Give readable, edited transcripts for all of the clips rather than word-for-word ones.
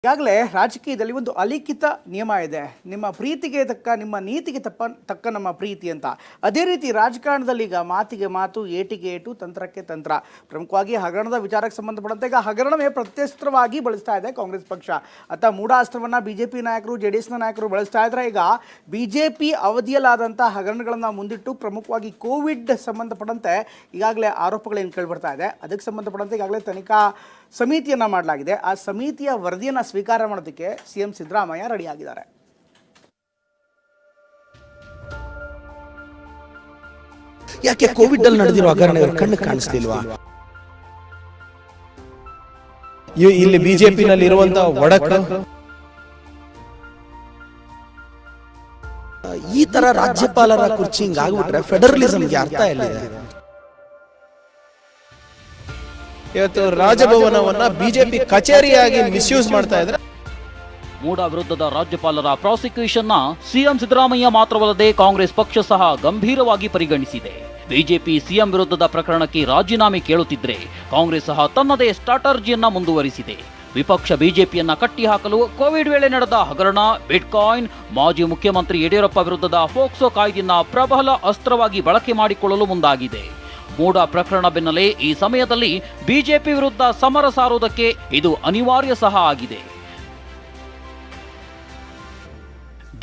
ಈಗಾಗಲೇ ರಾಜಕೀಯದಲ್ಲಿ ಒಂದು ಅಲಿಖಿತ ನಿಯಮ ಇದೆ. ನಿಮ್ಮ ಪ್ರೀತಿಗೆ ತಕ್ಕ ನಿಮ್ಮ ನೀತಿಗೆ ತಕ್ಕ ನಮ್ಮ ಪ್ರೀತಿ ಅಂತ. ಅದೇ ರೀತಿ ರಾಜಕಾರಣದಲ್ಲಿ ಈಗ ಮಾತಿಗೆ ಮಾತು, ಏಟಿಗೆ ಏಟು, ತಂತ್ರಕ್ಕೆ ತಂತ್ರ. ಪ್ರಮುಖವಾಗಿ ಹಗರಣದ ವಿಚಾರಕ್ಕೆ ಸಂಬಂಧಪಟ್ಟಂತೆ ಈಗ ಹಗರಣವೇ ಪ್ರತ್ಯಸ್ತ್ರವಾಗಿ ಬಳಸ್ತಾ ಇದೆ ಕಾಂಗ್ರೆಸ್ ಪಕ್ಷ. ಮೂಢಾಸ್ತ್ರವನ್ನು ಬಿಜೆಪಿ ನಾಯಕರು, JDSನ ನಾಯಕರು ಬಳಸ್ತಾ ಇದ್ದಾರೆ. ಈಗ ಬಿಜೆಪಿ ಅವಧಿಯಲ್ಲಾದಂಥ ಹಗರಣಗಳನ್ನು ಮುಂದಿಟ್ಟು ಪ್ರಮುಖವಾಗಿ ಕೋವಿಡ್ ಸಂಬಂಧಪಟ್ಟಂತೆ ಈಗಾಗಲೇ ಆರೋಪಗಳೇನು ಕೇಳಿಬರ್ತಾ ಇದೆ. ಅದಕ್ಕೆ ಸಂಬಂಧಪಟ್ಟಂತೆ ಈಗಾಗಲೇ ತನಿಖಾ ಸಮಿತಿಯನ್ನು ಮಾಡಲಾಗಿದೆ. ಆ ಸಮಿತಿಯ ವರದಿಯನ್ನು ಸ್ವೀಕಾರ ಮಾಡೋದಕ್ಕೆ CM ಸಿದ್ದರಾಮಯ್ಯ ರೆಡಿಯಾಗಿದ್ದಾರೆ. ಯಾಕೆ ಕೋವಿಡ್ ಅಲ್ಲಿ ನಡೆದಿರೋ ಹಗರಣ ಇವರು ಕಣ್ಣು ಕಾಣಿಸ್ಲಿಲ್ವಾ? ಇಲ್ಲಿ ಬಿಜೆಪಿನಲ್ಲಿ ಇರುವಂತಹ ಒಡಕು ಈ ತರ ರಾಜ್ಯಪಾಲರ ಕುರ್ಚಿ ಹಿಂಗಾಗ್ಬಿಟ್ರೆ ಫೆಡರಲಿಸಂಗೆ ಅರ್ಥ ಎಲ್ಲಿದೆ? ಇವತ್ತು ರಾಜಭವನವನ್ನ ಬಿಜೆಪಿ ಕಚೇರಿಯಾಗಿ ಮಿಸ್ಯೂಸ್ ಮಾಡ್ತಾ ಇದ್ರೆ ಮೂಡ ವಿರುದ್ಧದ ರಾಜ್ಯಪಾಲರ ಪ್ರಾಸಿಕ್ಯೂಷನ್ನ CM ಸಿದ್ದರಾಮಯ್ಯ ಮಾತ್ರವಲ್ಲದೆ ಕಾಂಗ್ರೆಸ್ ಪಕ್ಷ ಸಹ ಗಂಭೀರವಾಗಿ ಪರಿಗಣಿಸಿದೆ. ಬಿಜೆಪಿ CM ವಿರುದ್ಧದ ಪ್ರಕರಣಕ್ಕೆ ರಾಜೀನಾಮೆ ಕೇಳುತ್ತಿದ್ರೆ ಕಾಂಗ್ರೆಸ್ ಸಹ ತನ್ನದೇ ಸ್ಟ್ರಾಟರ್ಜಿಯನ್ನ ಮುಂದುವರಿಸಿದೆ. ವಿಪಕ್ಷ ಬಿಜೆಪಿಯನ್ನ ಕಟ್ಟಿಹಾಕಲು ಕೋವಿಡ್ ವೇಳೆ ನಡೆದ ಹಗರಣ, ಬಿಟ್ಕಾಯಿನ್, ಮಾಜಿ ಮುಖ್ಯಮಂತ್ರಿ ಯಡಿಯೂರಪ್ಪ ವಿರುದ್ಧದ ಫೋಕ್ಸೋ ಕಾಯ್ದೆಯನ್ನ ಪ್ರಬಲ ಅಸ್ತ್ರವಾಗಿ ಬಳಕೆ ಮಾಡಿಕೊಳ್ಳಲು ಮುಂದಾಗಿದೆ. ಮೂಡ ಪ್ರಕರಣ ಬೆನ್ನಲ್ಲೇ ಈ ಸಮಯದಲ್ಲಿ ಬಿಜೆಪಿ ವಿರುದ್ಧ ಸಮರ ಸಾರುವುದಕ್ಕೆ ಇದು ಅನಿವಾರ್ಯ ಸಹ ಆಗಿದೆ.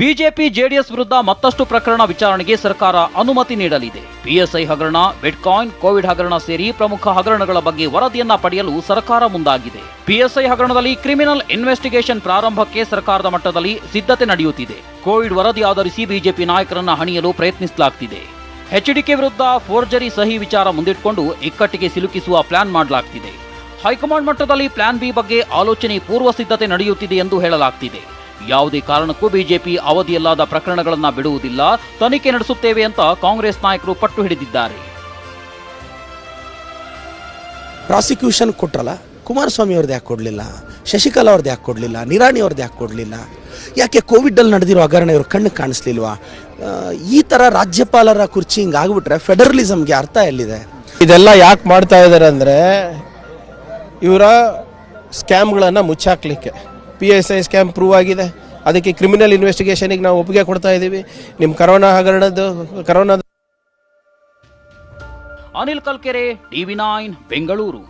ಬಿಜೆಪಿ JDS ವಿರುದ್ಧ ಮತ್ತಷ್ಟು ಪ್ರಕರಣ ವಿಚಾರಣೆಗೆ ಸರ್ಕಾರ ಅನುಮತಿ ನೀಡಲಿದೆ. PSI ಹಗರಣ, ಬಿಟ್ಕಾಯಿನ್, ಕೋವಿಡ್ ಹಗರಣ ಸೇರಿ ಪ್ರಮುಖ ಹಗರಣಗಳ ಬಗ್ಗೆ ವರದಿಯನ್ನ ಪಡೆಯಲು ಸರ್ಕಾರ ಮುಂದಾಗಿದೆ. PSI ಹಗರಣದಲ್ಲಿ ಕ್ರಿಮಿನಲ್ ಇನ್ವೆಸ್ಟಿಗೇಷನ್ ಪ್ರಾರಂಭಕ್ಕೆ ಸರ್ಕಾರದ ಮಟ್ಟದಲ್ಲಿ ಸಿದ್ಧತೆ ನಡೆಯುತ್ತಿದೆ. ಕೋವಿಡ್ ವರದಿ ಆಧರಿಸಿ ಬಿಜೆಪಿ ನಾಯಕರನ್ನ ಹಣಿಯಲು ಪ್ರಯತ್ನಿಸಲಾಗ್ತಿದೆ. HDK ವಿರುದ್ಧ ಫೋರ್ಜರಿ ಸಹಿ ವಿಚಾರ ಮುಂದಿಟ್ಟುಕೊಂಡು ಇಕ್ಕಟ್ಟಿಗೆ ಸಿಲುಕಿಸುವ ಪ್ಲಾನ್ ಮಾಡಲಾಗ್ತಿದೆ. ಹೈಕಮಾಂಡ್ ಮಟ್ಟದಲ್ಲಿ ಪ್ಲಾನ್ ಬಿ ಬಗ್ಗೆ ಆಲೋಚನೆ ಪೂರ್ವ ಸಿದ್ಧತೆ ನಡೆಯುತ್ತಿದೆ ಎಂದು ಹೇಳಲಾಗ್ತಿದೆ. ಯಾವುದೇ ಕಾರಣಕ್ಕೂ ಬಿಜೆಪಿ ಅವಧಿಯಲ್ಲಾದ ಪ್ರಕರಣಗಳನ್ನು ಬಿಡುವುದಿಲ್ಲ, ತನಿಖೆ ನಡೆಸುತ್ತೇವೆ ಅಂತ ಕಾಂಗ್ರೆಸ್ ನಾಯಕರು ಪಟ್ಟು ಹಿಡಿದಿದ್ದಾರೆ. ಪ್ರಾಸಿಕ್ಯೂಷನ್ ಕೊಟ್ರಲ್ಲ, ಕುಮಾರಸ್ವಾಮಿ ಅವ್ರದ್ದು ಯಾಕೆ ಕೊಡಲಿಲ್ಲ? ಶಶಿಕಲಾ ಅವ್ರದ್ದು ಯಾಕೆ ಕೊಡಲಿಲ್ಲ? ನಿರಾಣಿ ಅವ್ರದ್ದು ಯಾಕೆ ಕೊಡಲಿಲ್ಲ? ಯಾಕೆ ಕೋವಿಡ್ ಅಲ್ಲಿ ನಡೆದಿರೋ ಹಗರಣ ಇವರು ಕಣ್ಣು ಕಾಣಿಸ್ಲಿಲ್ವಾ? ಈ ತರ ರಾಜ್ಯಪಾಲರ ಕುರ್ಚಿ ಹಿಂಗಾಗ್ಬಿಟ್ರೆ ಫೆಡರಲಿಸಂಗೆ ಅರ್ಥ ಎಲ್ಲಿದೆ? ಇದೆಲ್ಲ ಯಾಕೆ ಮಾಡ್ತಾ ಇದ್ದಾರೆ ಅಂದರೆ ಇವರ ಸ್ಕ್ಯಾಮ್ಗಳನ್ನು ಮುಚ್ಚಾಕ್ಲಿಕ್ಕೆ. PSI ಸ್ಕ್ಯಾಮ್ ಪ್ರೂವ್ ಆಗಿದೆ, ಅದಕ್ಕೆ ಕ್ರಿಮಿನಲ್ ಇನ್ವೆಸ್ಟಿಗೇಷನಿಗೆ ನಾವು ಒಪ್ಪಿಗೆ ಕೊಡ್ತಾ ಇದ್ದೀವಿ. ನಿಮ್ಮ ಕರೋನಾ ಅನಿಲ್ ಕಲ್ಕೆರೆ, TV9 ಬೆಂಗಳೂರು.